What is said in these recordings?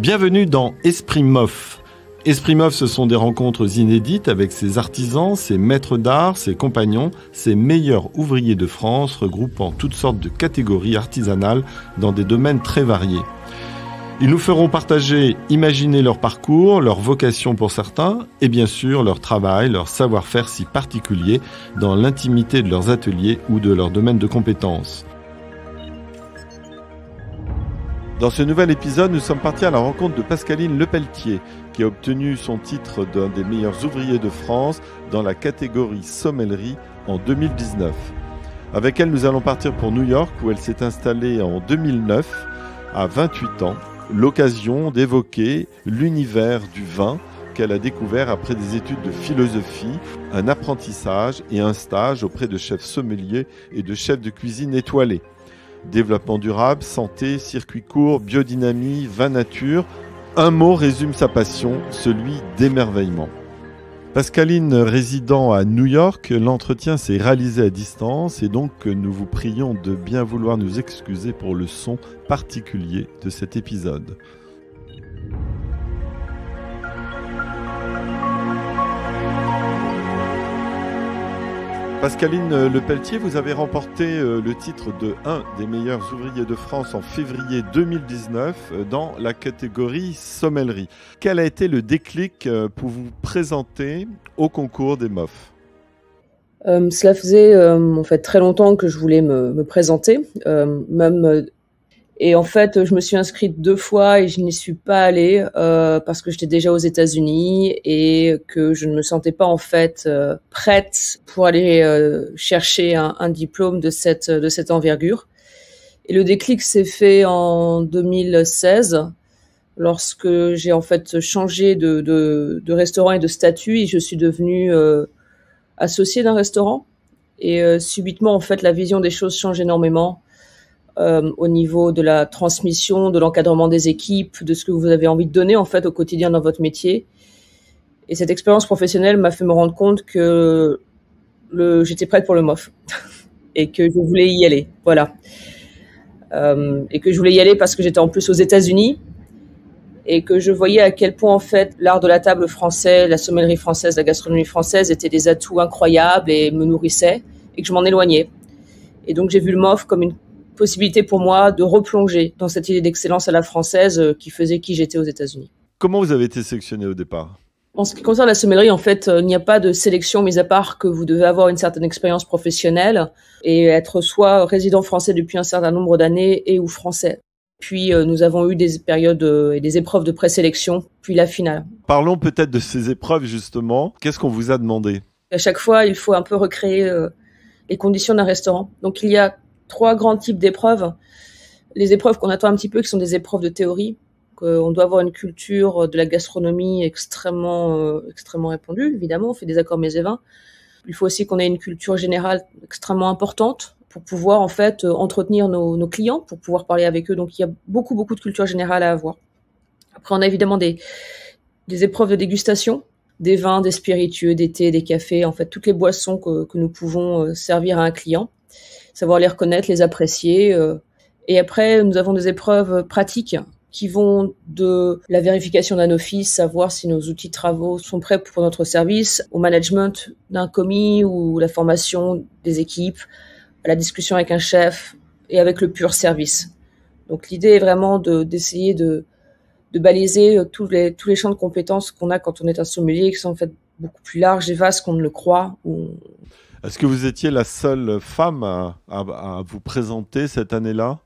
Bienvenue dans Esprit MOF. Esprit MOF, ce sont des rencontres inédites avec ses artisans, ses maîtres d'art, ses compagnons, ses meilleurs ouvriers de France, regroupant toutes sortes de catégories artisanales dans des domaines très variés. Ils nous feront partager, imaginer leur parcours, leur vocation pour certains, et bien sûr leur travail, leur savoir-faire si particulier dans l'intimité de leurs ateliers ou de leur domaine de compétences. Dans ce nouvel épisode, nous sommes partis à la rencontre de Pascaline Lepelletier, qui a obtenu son titre d'un des meilleurs ouvriers de France dans la catégorie sommellerie en 2019. Avec elle, nous allons partir pour New York, où elle s'est installée en 2009, à 28 ans, l'occasion d'évoquer l'univers du vin qu'elle a découvert après des études de philosophie, un apprentissage et un stage auprès de chefs sommeliers et de chefs de cuisine étoilés. Développement durable, santé, circuit court, biodynamie, vin nature. Un mot résume sa passion, celui d'émerveillement. Pascaline résidant à New York, l'entretien s'est réalisé à distance et donc nous vous prions de bien vouloir nous excuser pour le son particulier de cet épisode. Pascaline Lepelletier, vous avez remporté le titre de un des meilleurs ouvriers de France en février 2019 dans la catégorie sommellerie. Quel a été le déclic pour vous présenter au concours des MOF ? Cela faisait en fait très longtemps que je voulais me présenter, et en fait je me suis inscrite 2 fois et je n'y suis pas allée parce que j'étais déjà aux États-Unis et que je ne me sentais pas en fait prête pour aller chercher un diplôme de cette envergure. Et le déclic s'est fait en 2016 lorsque j'ai en fait changé de restaurant et de statut et je suis devenue associée d'un restaurant et subitement en fait la vision des choses change énormément. Au niveau de la transmission, de l'encadrement des équipes, de ce que vous avez envie de donner en fait au quotidien dans votre métier. Et cette expérience professionnelle m'a fait me rendre compte que j'étais prête pour le MOF et que je voulais y aller. Voilà. Et que je voulais y aller parce que j'étais en plus aux États-Unis et que je voyais à quel point en fait l'art de la table français, la sommellerie française, la gastronomie française étaient des atouts incroyables et me nourrissaient et que je m'en éloignais. Et donc j'ai vu le MOF comme une possibilité pour moi de replonger dans cette idée d'excellence à la française qui faisait qui j'étais aux États-Unis. Comment vous avez été sélectionné au départ ? En ce qui concerne la sommellerie, en fait, il n'y a pas de sélection, mis à part que vous devez avoir une certaine expérience professionnelle et être soit résident français depuis un certain nombre d'années et ou français. Puis nous avons eu des périodes et des épreuves de présélection, puis la finale. Parlons peut-être de ces épreuves justement. Qu'est-ce qu'on vous a demandé ? À chaque fois, il faut un peu recréer les conditions d'un restaurant. Donc il y a 3 grands types d'épreuves. Les épreuves qu'on attend un petit peu, qui sont des épreuves de théorie. On doit avoir une culture de la gastronomie extrêmement répandue, évidemment. On fait des accords mets et vins. Il faut aussi qu'on ait une culture générale extrêmement importante pour pouvoir en fait entretenir nos clients, pour pouvoir parler avec eux. Donc il y a beaucoup de culture générale à avoir. Après, on a évidemment des épreuves de dégustation, des vins, des spiritueux, des thés, des cafés, en fait toutes les boissons que nous pouvons servir à un client. Savoir les reconnaître, les apprécier. Et après, nous avons des épreuves pratiques qui vont de la vérification d'un office, savoir si nos outils de travaux sont prêts pour notre service, au management d'un commis ou la formation des équipes, à la discussion avec un chef et avec le pur service. Donc l'idée est vraiment d'essayer de baliser tous les champs de compétences qu'on a quand on est un sommelier, qui sont en fait beaucoup plus larges et vastes qu'on ne le croit. Est-ce que vous étiez la seule femme à vous présenter cette année-là ?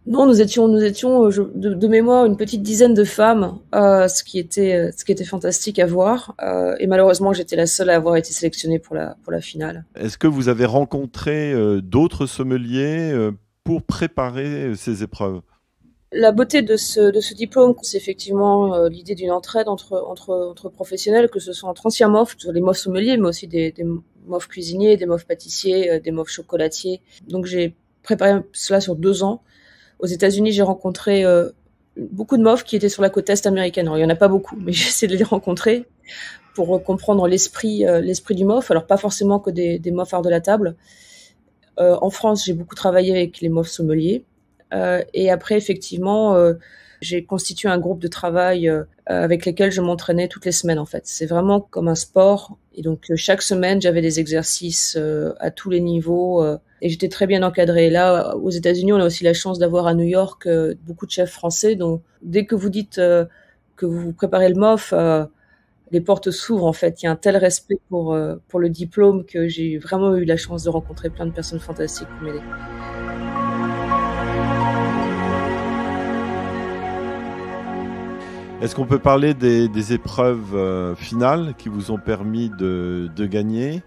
Non, nous étions de mémoire une petite dizaine de femmes, ce qui était fantastique à voir. Et malheureusement, j'étais la seule à avoir été sélectionnée pour la finale. Est-ce que vous avez rencontré d'autres sommeliers pour préparer ces épreuves ? La beauté de ce diplôme, c'est effectivement l'idée d'une entraide entre professionnels, que ce soit entre anciens MOF, les MOF sommeliers, mais aussi des MOF cuisiniers, des MOF pâtissiers, des MOF chocolatiers. Donc j'ai préparé cela sur 2 ans. Aux États-Unis, j'ai rencontré beaucoup de MOF qui étaient sur la côte est américaine. Alors il y en a pas beaucoup, mais j'ai essayé de les rencontrer pour comprendre l'esprit du MOF. Alors pas forcément que des MOF art de la table. En France, j'ai beaucoup travaillé avec les MOF sommeliers. Et après, effectivement, J'ai constitué un groupe de travail avec lesquels je m'entraînais toutes les semaines en fait. C'est vraiment comme un sport. Et donc chaque semaine, j'avais des exercices à tous les niveaux et j'étais très bien encadrée. Là, aux États-Unis, on a aussi la chance d'avoir à New York beaucoup de chefs français. Donc dès que vous dites que vous préparez le MOF, les portes s'ouvrent en fait. Il y a un tel respect pour le diplôme que j'ai vraiment eu la chance de rencontrer plein de personnes fantastiques pour m'aider. Est-ce qu'on peut parler des épreuves finales qui vous ont permis de gagner ?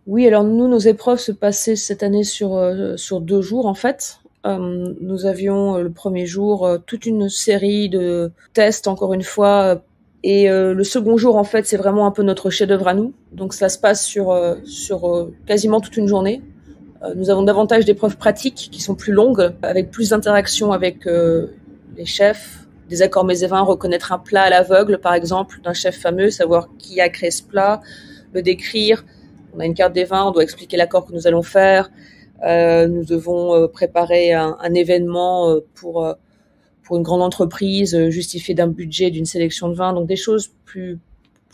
Oui, alors nous, nos épreuves se passaient cette année sur 2 jours en fait. Nous avions le premier jour toute une série de tests, encore une fois, et le second jour en fait, c'est vraiment un peu notre chef-d'œuvre à nous. Donc ça se passe sur quasiment toute une journée. Nous avons davantage d'épreuves pratiques qui sont plus longues, avec plus d'interactions avec les chefs. Des accords mets et vins, reconnaître un plat à l'aveugle, par exemple, d'un chef fameux, savoir qui a créé ce plat, le décrire. On a une carte des vins, on doit expliquer l'accord que nous allons faire. Nous devons préparer un événement pour une grande entreprise, justifier d'un budget, d'une sélection de vins, donc des choses plus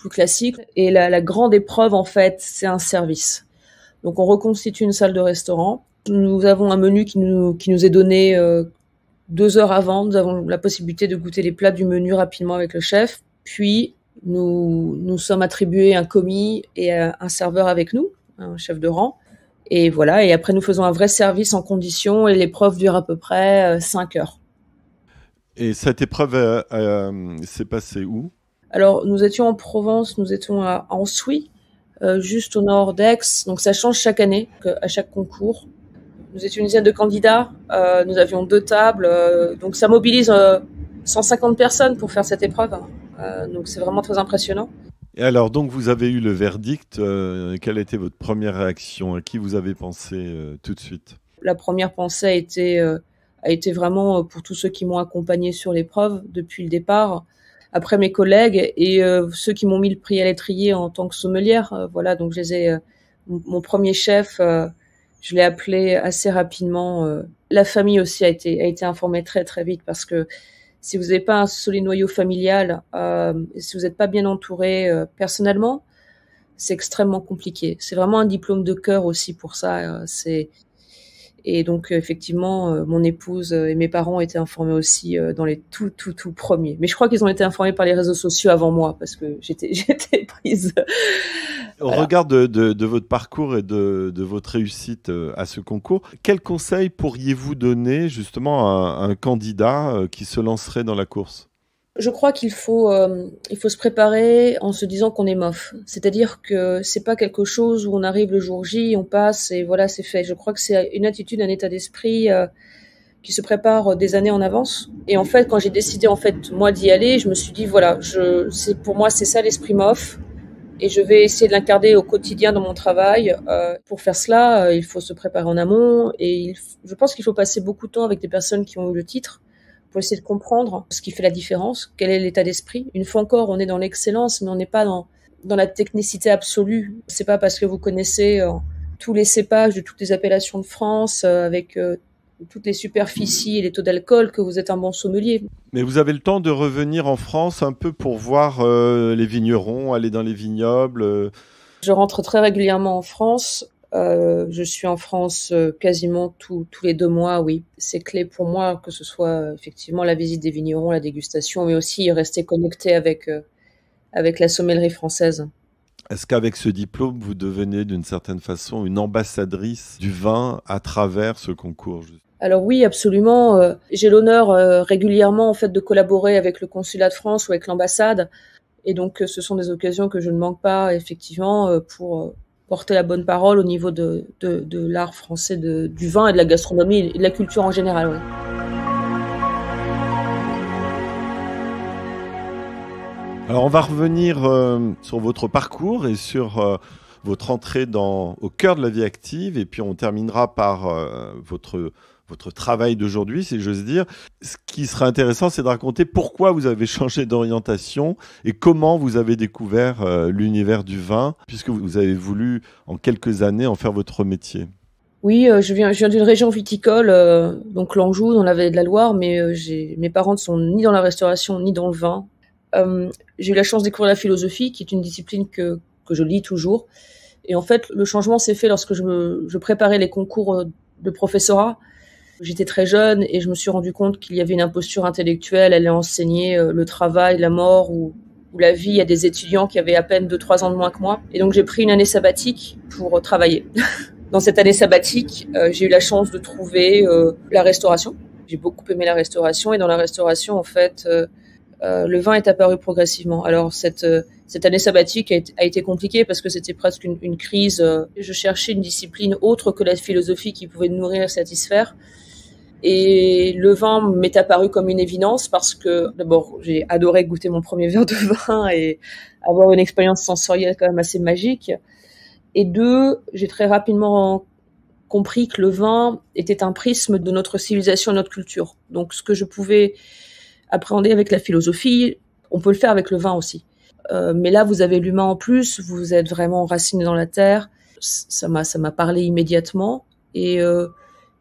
classiques. Et la grande épreuve, en fait, c'est un service. Donc on reconstitue une salle de restaurant. Nous avons un menu qui nous est donné 2 heures avant. Nous avons la possibilité de goûter les plats du menu rapidement avec le chef. Puis nous sommes attribués un commis et un serveur avec nous, un chef de rang. Et voilà. Et après nous faisons un vrai service en conditions et l'épreuve dure à peu près 5 heures. Et cette épreuve s'est passée où ? Alors nous étions en Provence, nous étions à Ansuy, juste au nord d'Aix. Donc ça change chaque année, à chaque concours. Nous étions une dizaine de candidats, nous avions 2 tables, donc ça mobilise 150 personnes pour faire cette épreuve. Donc c'est vraiment très impressionnant. Et alors, donc vous avez eu le verdict. Quelle était votre première réaction ? À qui vous avez pensé tout de suite ? La première pensée a été vraiment pour tous ceux qui m'ont accompagné sur l'épreuve depuis le départ. Après mes collègues et ceux qui m'ont mis le prix à l'étrier en tant que sommelière. Voilà, donc mon premier chef. Je l'ai appelé assez rapidement. La famille aussi a été informée très très vite parce que si vous n'avez pas un solide noyau familial, si vous n'êtes pas bien entouré personnellement, c'est extrêmement compliqué. C'est vraiment un diplôme de cœur aussi pour ça. Et donc effectivement, mon épouse et mes parents étaient informés aussi dans les tout premiers. Mais je crois qu'ils ont été informés par les réseaux sociaux avant moi parce que j'étais prise. Au regard de votre parcours et de votre réussite à ce concours, quels conseils pourriez-vous donner justement à un candidat qui se lancerait dans la course ? Je crois qu'il faut se préparer en se disant qu'on est MOF. C'est-à-dire que c'est pas quelque chose où on arrive le jour J, on passe et voilà, c'est fait. Je crois que c'est une attitude, un état d'esprit qui se prépare des années en avance. Et en fait, quand j'ai décidé moi d'y aller, je me suis dit voilà, pour moi c'est ça l'esprit MOF et je vais essayer de l'incarner au quotidien dans mon travail. Pour faire cela, il faut se préparer en amont et je pense qu'il faut passer beaucoup de temps avec des personnes qui ont eu le titre. Pour essayer de comprendre ce qui fait la différence, quel est l'état d'esprit. Une fois encore, on est dans l'excellence, mais on n'est pas dans la technicité absolue. C'est pas parce que vous connaissez tous les cépages de toutes les appellations de France, avec toutes les superficies et les taux d'alcool, que vous êtes un bon sommelier. Mais vous avez le temps de revenir en France un peu pour voir les vignerons, aller dans les vignobles Je rentre très régulièrement en France. Je suis en France quasiment tous les 2 mois, oui. C'est clé pour moi que ce soit effectivement la visite des vignerons, la dégustation, mais aussi rester connecté avec la sommellerie française. Est-ce qu'avec ce diplôme, vous devenez d'une certaine façon une ambassadrice du vin à travers ce concours ? Alors oui, absolument. J'ai l'honneur régulièrement en fait de collaborer avec le consulat de France ou avec l'ambassade, et donc ce sont des occasions que je ne manque pas effectivement pour porter la bonne parole au niveau de l'art français du vin et de la gastronomie et de la culture en général. Oui. Alors on va revenir sur votre parcours et sur votre entrée au cœur de la vie active et puis on terminera par votre travail d'aujourd'hui, si j'ose dire. Ce qui sera intéressant, c'est de raconter pourquoi vous avez changé d'orientation et comment vous avez découvert l'univers du vin, puisque vous avez voulu, en quelques années, en faire votre métier. Oui, je viens d'une région viticole, donc l'Anjou, dans la vallée de la Loire, mais mes parents ne sont ni dans la restauration ni dans le vin. J'ai eu la chance de découvrir la philosophie, qui est une discipline que je lis toujours. Et en fait, le changement s'est fait lorsque je préparais les concours de professorat. J'étais très jeune et je me suis rendu compte qu'il y avait une imposture intellectuelle, aller enseigner le travail, la mort ou la vie à des étudiants qui avaient à peine 2-3 ans de moins que moi. Et donc j'ai pris une année sabbatique pour travailler. Dans cette année sabbatique, j'ai eu la chance de trouver la restauration. J'ai beaucoup aimé la restauration et dans la restauration, en fait, le vin est apparu progressivement. Alors cette année sabbatique a été compliquée parce que c'était presque une crise. Je cherchais une discipline autre que la philosophie qui pouvait me nourrir et satisfaire. Et le vin m'est apparu comme une évidence parce que d'abord j'ai adoré goûter mon premier verre de vin et avoir une expérience sensorielle quand même assez magique. Et deux, j'ai très rapidement compris que le vin était un prisme de notre civilisation et notre culture. Donc ce que je pouvais appréhender avec la philosophie, on peut le faire avec le vin aussi. Mais là, vous avez l'humain en plus, vous êtes vraiment enraciné dans la terre. Ça m'a parlé immédiatement. Et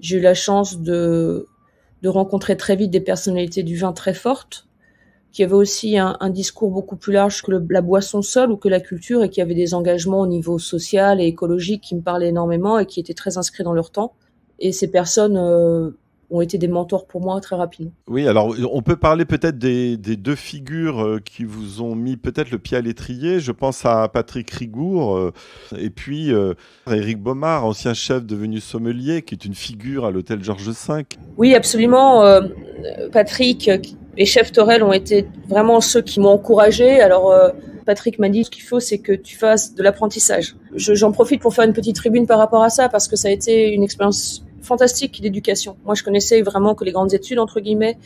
j'ai eu la chance de rencontrer très vite des personnalités du vin très fortes, qui avaient aussi un discours beaucoup plus large que la boisson seule ou que la culture, et qui avaient des engagements au niveau social et écologique qui me parlaient énormément et qui étaient très inscrits dans leur temps. Et ces personnes ont été des mentors pour moi très rapidement. Oui, alors on peut parler peut-être des deux figures qui vous ont mis peut-être le pied à l'étrier. Je pense à Patrick Rigour et puis Éric Baumard, ancien chef devenu sommelier, qui est une figure à l'hôtel Georges V. Oui, absolument. Patrick et Chef Torel ont été vraiment ceux qui m'ont encouragé. Alors Patrick m'a dit, ce qu'il faut, c'est que tu fasses de l'apprentissage. J'en profite pour faire une petite tribune par rapport à ça, parce que ça a été une expérience fantastique d'éducation. Moi, je connaissais vraiment que les grandes études, entre guillemets,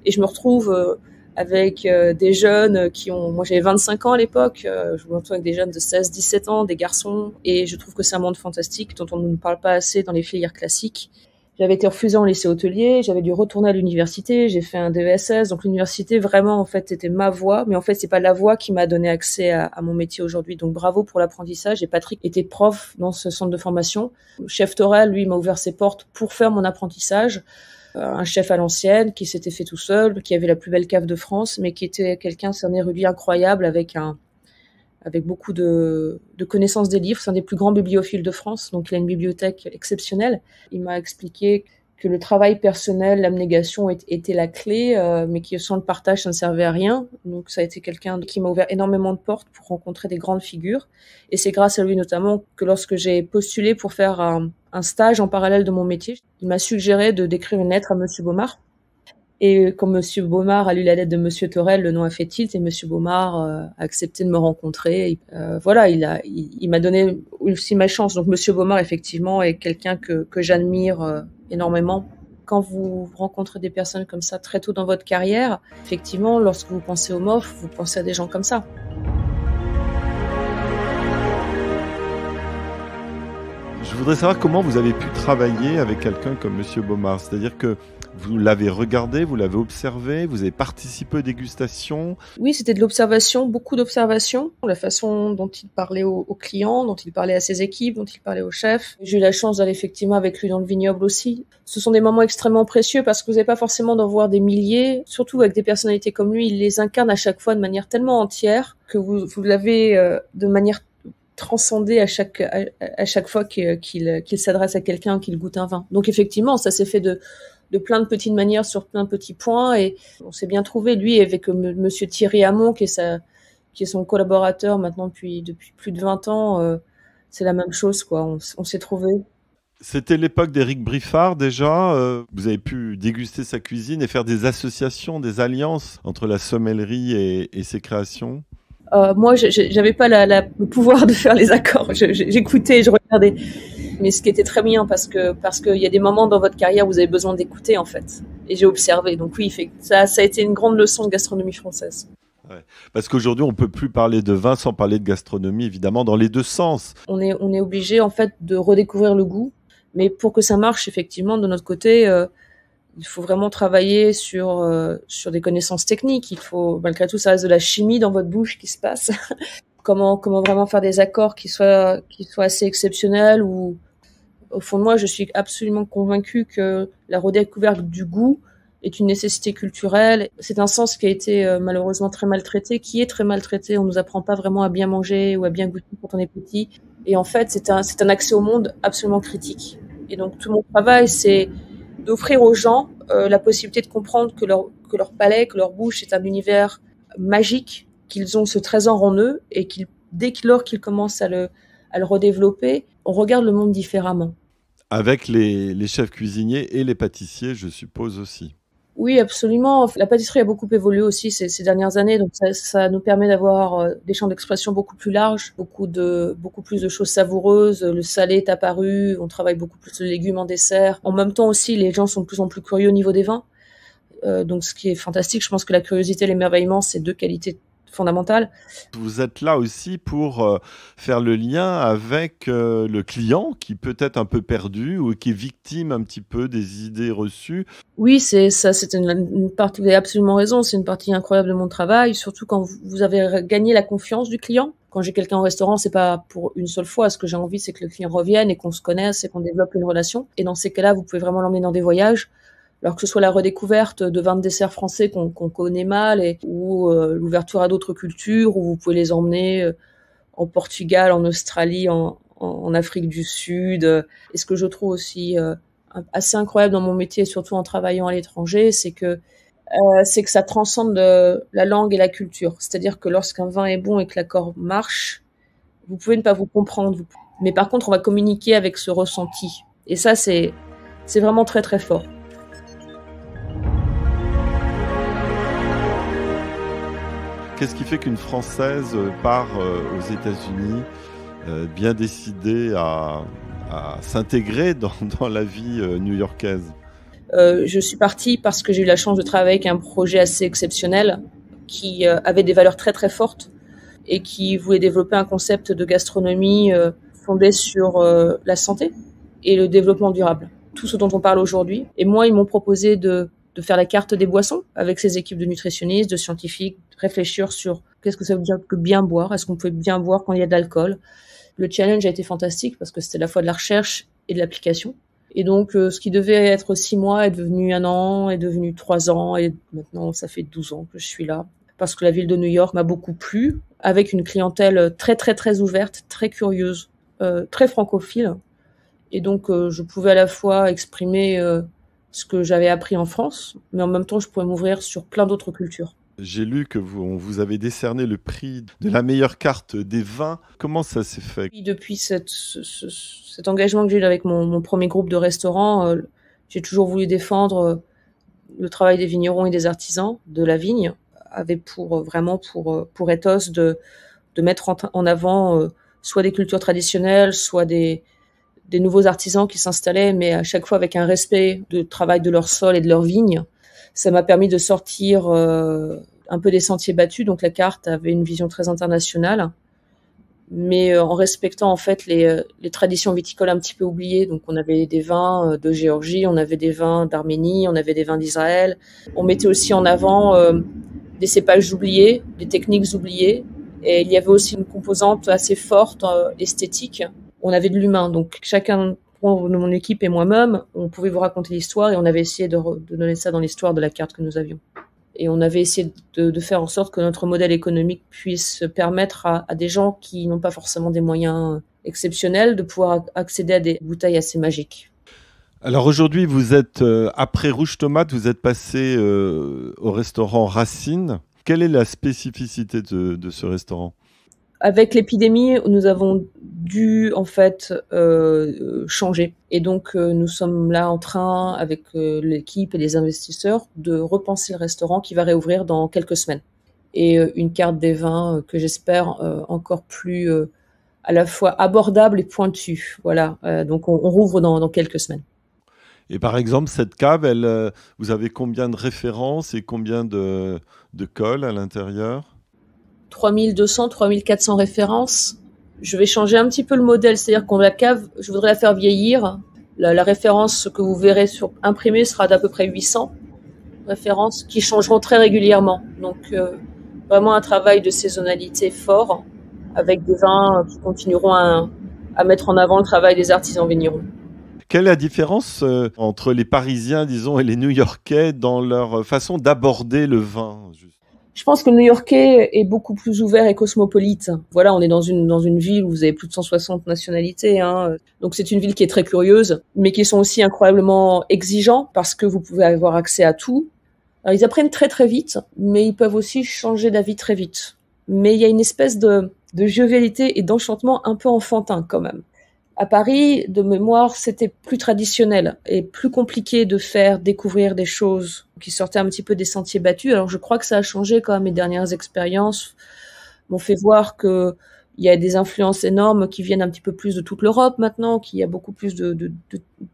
et je me retrouve avec des jeunes qui ont... Moi, j'avais 25 ans à l'époque, je me retrouve avec des jeunes de 16-17 ans, des garçons, et je trouve que c'est un monde fantastique dont on ne nous parle pas assez dans les filières classiques. J'avais été refusée en lycée hôtelier, j'avais dû retourner à l'université, j'ai fait un DESS, donc l'université vraiment en fait était ma voie, mais en fait c'est pas la voie qui m'a donné accès à mon métier aujourd'hui. Donc bravo pour l'apprentissage. Et Patrick était prof dans ce centre de formation. Chef Torel, lui, m'a ouvert ses portes pour faire mon apprentissage. Un chef à l'ancienne qui s'était fait tout seul, qui avait la plus belle cave de France, mais qui était quelqu'un, c'est un érudit incroyable avec beaucoup de connaissances des livres. C'est un des plus grands bibliophiles de France, donc il a une bibliothèque exceptionnelle. Il m'a expliqué que le travail personnel, l'abnégation était la clé, mais que sans le partage, ça ne servait à rien. Donc ça a été quelqu'un qui m'a ouvert énormément de portes pour rencontrer des grandes figures. Et c'est grâce à lui notamment que lorsque j'ai postulé pour faire un stage en parallèle de mon métier, il m'a suggéré d'écrire une lettre à Monsieur Baumard. Et quand Monsieur Baumard a lu la lettre de Monsieur Torel, le nom a fait tilt et Monsieur Baumard a accepté de me rencontrer. Voilà, il m'a donné aussi ma chance. Donc Monsieur Baumard, effectivement, est quelqu'un que j'admire énormément. Quand vous rencontrez des personnes comme ça très tôt dans votre carrière, effectivement, lorsque vous pensez au MOF, vous pensez à des gens comme ça. Je voudrais savoir comment vous avez pu travailler avec quelqu'un comme Monsieur Baumard. C'est-à-dire que vous l'avez regardé, vous l'avez observé, vous avez participé aux dégustations. Oui, c'était de l'observation, beaucoup d'observation. La façon dont il parlait aux clients, dont il parlait à ses équipes, dont il parlait aux chefs. J'ai eu la chance d'aller effectivement avec lui dans le vignoble aussi. Ce sont des moments extrêmement précieux parce que vous n'avez pas forcément d'en voir des milliers. Surtout avec des personnalités comme lui, il les incarne à chaque fois de manière tellement entière que vous l'avez de manière transcendée à chaque fois qu'il s'adresse à quelqu'un, qu'il goûte un vin. Donc effectivement, ça s'est fait de plein de petites manières sur plein de petits points et on s'est bien trouvé. Lui avec Monsieur Thierry Hamon qui est son collaborateur maintenant depuis plus de 20 ans, c'est la même chose quoi. On s'est trouvé. C'était l'époque d'Éric Briffard déjà. Vous avez pu déguster sa cuisine et faire des associations, des alliances entre la sommellerie et ses créations. Moi, j'avais pas le pouvoir de faire les accords. J'écoutais, je regardais. Mais ce qui était très bien parce que il y a des moments dans votre carrière où vous avez besoin d'écouter en fait. Et j'ai observé. Donc oui, ça a été une grande leçon de gastronomie française. Ouais. Parce qu'aujourd'hui, on peut plus parler de vin sans parler de gastronomie, évidemment, dans les deux sens. On est obligé en fait de redécouvrir le goût. Mais pour que ça marche, effectivement, de notre côté, il faut vraiment travailler sur des connaissances techniques. Il faut, malgré tout, ça reste de la chimie dans votre bouche qui se passe. comment vraiment faire des accords qui soient assez exceptionnels ou Au fond de moi, je suis absolument convaincue que la redécouverte du goût est une nécessité culturelle. C'est un sens qui a été malheureusement très maltraité, qui est très maltraité. On nous apprend pas vraiment à bien manger ou à bien goûter quand on est petit. Et en fait, c'est un accès au monde absolument critique. Et donc, tout mon travail, c'est d'offrir aux gens la possibilité de comprendre que leur palais, que leur bouche est un univers magique, qu'ils ont ce trésor en eux et dès lors qu'ils commencent à le redévelopper, on regarde le monde différemment. Avec les chefs cuisiniers et les pâtissiers, je suppose aussi. Oui, absolument. La pâtisserie a beaucoup évolué aussi ces dernières années, donc ça nous permet d'avoir des champs d'expression beaucoup plus larges, beaucoup plus de choses savoureuses. Le salé est apparu, on travaille beaucoup plus de légumes en dessert. En même temps aussi, les gens sont de plus en plus curieux au niveau des vins. Donc ce qui est fantastique, je pense que la curiosité et l'émerveillement, c'est deux qualités fondamentales. Vous êtes là aussi pour faire le lien avec le client qui peut être un peu perdu ou qui est victime un petit peu des idées reçues. Oui, c'est une partie, vous avez absolument raison, c'est une partie incroyable de mon travail, surtout quand vous avez gagné la confiance du client. Quand j'ai quelqu'un au restaurant, c'est pas pour une seule fois. Ce que j'ai envie, c'est que le client revienne et qu'on se connaisse et qu'on développe une relation. Et dans ces cas-là, vous pouvez vraiment l'emmener dans des voyages. Alors que ce soit la redécouverte de vins de dessert français qu'on connaît mal ou l'ouverture à d'autres cultures, où vous pouvez les emmener en Portugal, en Australie, en Afrique du Sud. Et ce que je trouve aussi assez incroyable dans mon métier, surtout en travaillant à l'étranger, c'est que ça transcende la langue et la culture. C'est-à-dire que lorsqu'un vin est bon et que l'accord marche, vous pouvez ne pas vous comprendre, mais par contre, on va communiquer avec ce ressenti. Et ça, c'est vraiment très très fort. Qu'est-ce qui fait qu'une Française part aux États-Unis bien décidée à s'intégrer dans la vie new-yorkaise? Je suis partie parce que j'ai eu la chance de travailler avec un projet assez exceptionnel qui avait des valeurs très très fortes et qui voulait développer un concept de gastronomie fondé sur la santé et le développement durable. Tout ce dont on parle aujourd'hui. Et moi, ils m'ont proposé de faire la carte des boissons avec ces équipes de nutritionnistes, de scientifiques, réfléchir sur qu'est-ce que ça veut dire que bien boire, est-ce qu'on peut bien boire quand il y a de l'alcool. Le challenge a été fantastique parce que c'était à la fois de la recherche et de l'application. Et donc, ce qui devait être 6 mois est devenu 1 an, est devenu 3 ans, et maintenant, ça fait 12 ans que je suis là. Parce que la ville de New York m'a beaucoup plu, avec une clientèle très, très, très ouverte, très curieuse, très francophile. Et donc, je pouvais à la fois exprimer ce que j'avais appris en France, mais en même temps, je pouvais m'ouvrir sur plein d'autres cultures. J'ai lu que on vous avez décerné le prix de la meilleure carte des vins. Comment ça s'est fait? Depuis cet engagement que j'ai eu avec mon premier groupe de restaurants, j'ai toujours voulu défendre le travail des vignerons et des artisans de la vigne, avec pour ethos de mettre en avant soit des cultures traditionnelles, soit des nouveaux artisans qui s'installaient, mais à chaque fois avec un respect du travail de leur sol et de leur vigne. Ça m'a permis de sortir un peu des sentiers battus, donc la carte avait une vision très internationale, mais en respectant en fait les traditions viticoles un petit peu oubliées. Donc on avait des vins de Géorgie, on avait des vins d'Arménie, on avait des vins d'Israël. On mettait aussi en avant des cépages oubliés, des techniques oubliées, et il y avait aussi une composante assez forte esthétique. On avait de l'humain, donc chacun de mon équipe et moi-même, on pouvait vous raconter l'histoire et on avait essayé de donner ça dans l'histoire de la carte que nous avions. Et on avait essayé de faire en sorte que notre modèle économique puisse permettre à des gens qui n'ont pas forcément des moyens exceptionnels de pouvoir accéder à des bouteilles assez magiques. Alors aujourd'hui, vous êtes, après Rouge Tomate, vous êtes passé au restaurant Racine. Quelle est la spécificité de ce restaurant ? Avec l'épidémie, nous avons dû en fait changer. Et donc nous sommes là en train, avec l'équipe et les investisseurs, de repenser le restaurant qui va réouvrir dans quelques semaines. Et une carte des vins que j'espère encore plus à la fois abordable et pointue. Voilà. Donc on rouvre dans quelques semaines. Et par exemple, cette cave, vous avez combien de références et combien de cols à l'intérieur ? 3200, 3400 références. Je vais changer un petit peu le modèle, c'est-à-dire qu'on la cave, je voudrais la faire vieillir. La référence que vous verrez imprimée sera d'à peu près 800 références qui changeront très régulièrement. Donc vraiment un travail de saisonnalité fort avec des vins qui continueront à mettre en avant le travail des artisans vignerons. Quelle est la différence entre les Parisiens, disons, et les New-Yorkais dans leur façon d'aborder le vin? Je pense que le New-Yorkais est beaucoup plus ouvert et cosmopolite. Voilà, on est dans une ville où vous avez plus de 160 nationalités, hein. Donc c'est une ville qui est très curieuse, mais qui sont aussi incroyablement exigeants parce que vous pouvez avoir accès à tout. Alors ils apprennent très très vite, mais ils peuvent aussi changer d'avis très vite. Mais il y a une espèce de jovialité et d'enchantement un peu enfantin quand même. À Paris, de mémoire, c'était plus traditionnel et plus compliqué de faire découvrir des choses qui sortaient un petit peu des sentiers battus. Alors je crois que ça a changé quand même. Mes dernières expériences m'ont fait voir que il y a des influences énormes qui viennent un petit peu plus de toute l'Europe maintenant, qu'il y a beaucoup plus de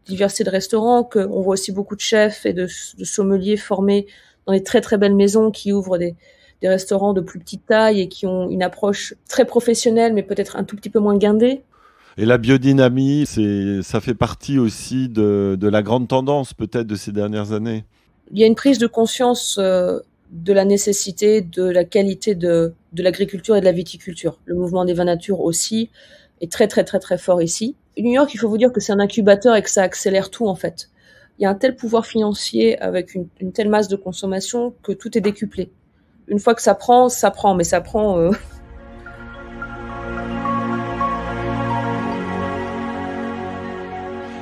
diversité de restaurants, qu'on voit aussi beaucoup de chefs et de sommeliers formés dans des très très belles maisons qui ouvrent des restaurants de plus petite taille et qui ont une approche très professionnelle mais peut-être un tout petit peu moins guindée. Et la biodynamie, ça fait partie aussi de la grande tendance peut-être de ces dernières années. Il y a une prise de conscience de la nécessité, de la qualité de l'agriculture et de la viticulture. Le mouvement des vins nature aussi est très très très très fort ici. New York, il faut vous dire que c'est un incubateur et que ça accélère tout en fait. Il y a un tel pouvoir financier avec une telle masse de consommation que tout est décuplé. Une fois que ça prend, mais ça prend...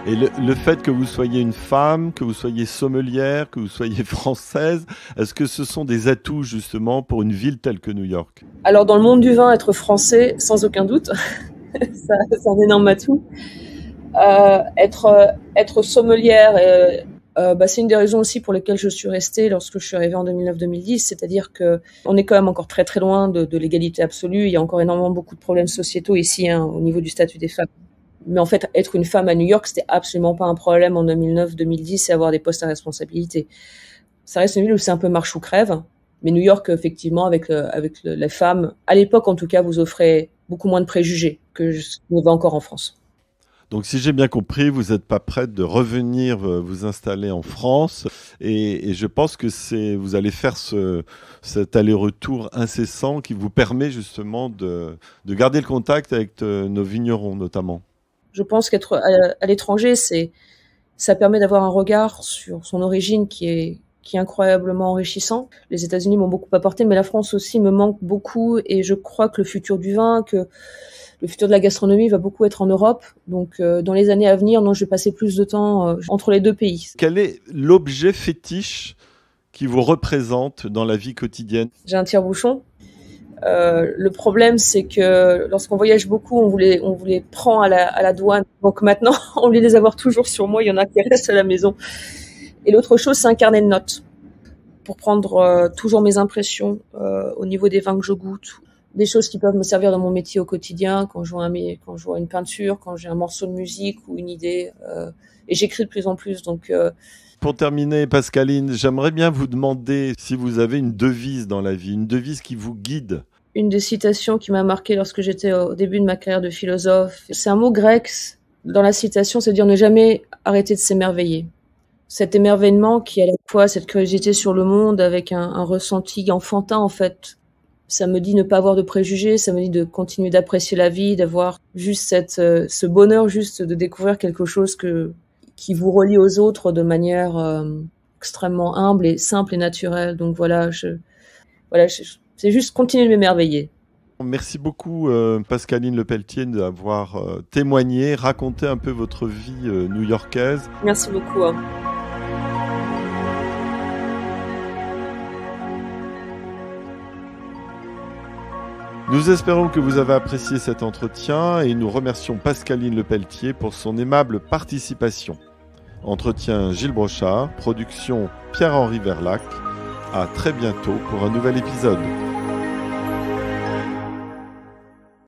Et le fait que vous soyez une femme, que vous soyez sommelière, que vous soyez française, est-ce que ce sont des atouts justement pour une ville telle que New York? Alors dans le monde du vin, être français, sans aucun doute, c'est un énorme atout. Être sommelière, c'est une des raisons aussi pour lesquelles je suis restée lorsque je suis arrivée en 2009-2010, c'est-à-dire que on est quand même encore très très loin de l'égalité absolue. Il y a encore énormément beaucoup de problèmes sociétaux ici, hein, au niveau du statut des femmes. Mais en fait, être une femme à New York, c'était absolument pas un problème en 2009-2010 et avoir des postes à responsabilité. Ça reste une ville où c'est un peu marche ou crève. Mais New York, effectivement, avec les femmes, à l'époque en tout cas, vous offrez beaucoup moins de préjugés que ce qu'il y avait encore en France. Donc si j'ai bien compris, vous n'êtes pas prête de revenir vous installer en France et je pense que vous allez faire cet aller-retour incessant qui vous permet justement de garder le contact avec nos vignerons notamment. Je pense qu'être à l'étranger, ça permet d'avoir un regard sur son origine qui est incroyablement enrichissant. Les États-Unis m'ont beaucoup apporté, mais la France aussi me manque beaucoup et je crois que le futur du vin, que le futur de la gastronomie va beaucoup être en Europe. Donc, dans les années à venir, je vais passer plus de temps entre les deux pays. Quel est l'objet fétiche qui vous représente dans la vie quotidienne? J'ai un tire-bouchon. Le problème, c'est que lorsqu'on voyage beaucoup, on vous les prend à la douane. Donc maintenant, on voulait les avoir toujours sur moi. Il y en a qui restent à la maison. Et l'autre chose, c'est un carnet de notes pour prendre toujours mes impressions au niveau des vins que je goûte. Des choses qui peuvent me servir dans mon métier au quotidien, quand je vois une peinture, quand j'ai un morceau de musique ou une idée. Et j'écris de plus en plus. Donc, pour terminer, Pascaline, j'aimerais bien vous demander si vous avez une devise dans la vie, une devise qui vous guide. Une des citations qui m'a marquée lorsque j'étais au début de ma carrière de philosophe, c'est un mot grec. Dans la citation, c'est dire ne jamais arrêter de s'émerveiller. Cet émerveillement qui est à la fois cette curiosité sur le monde avec un ressenti enfantin en fait. Ça me dit ne pas avoir de préjugés, ça me dit de continuer d'apprécier la vie, d'avoir juste ce bonheur juste de découvrir quelque chose qui vous relie aux autres de manière extrêmement humble et simple et naturelle. Donc voilà, c'est juste continuer de m'émerveiller. Merci beaucoup Pascaline Lepelletier d'avoir témoigné, raconté un peu votre vie new-yorkaise. Merci beaucoup. Nous espérons que vous avez apprécié cet entretien et nous remercions Pascaline Lepelletier pour son aimable participation. Entretien Gilles Brochard, production Pierre-Henri Verlac. À très bientôt pour un nouvel épisode.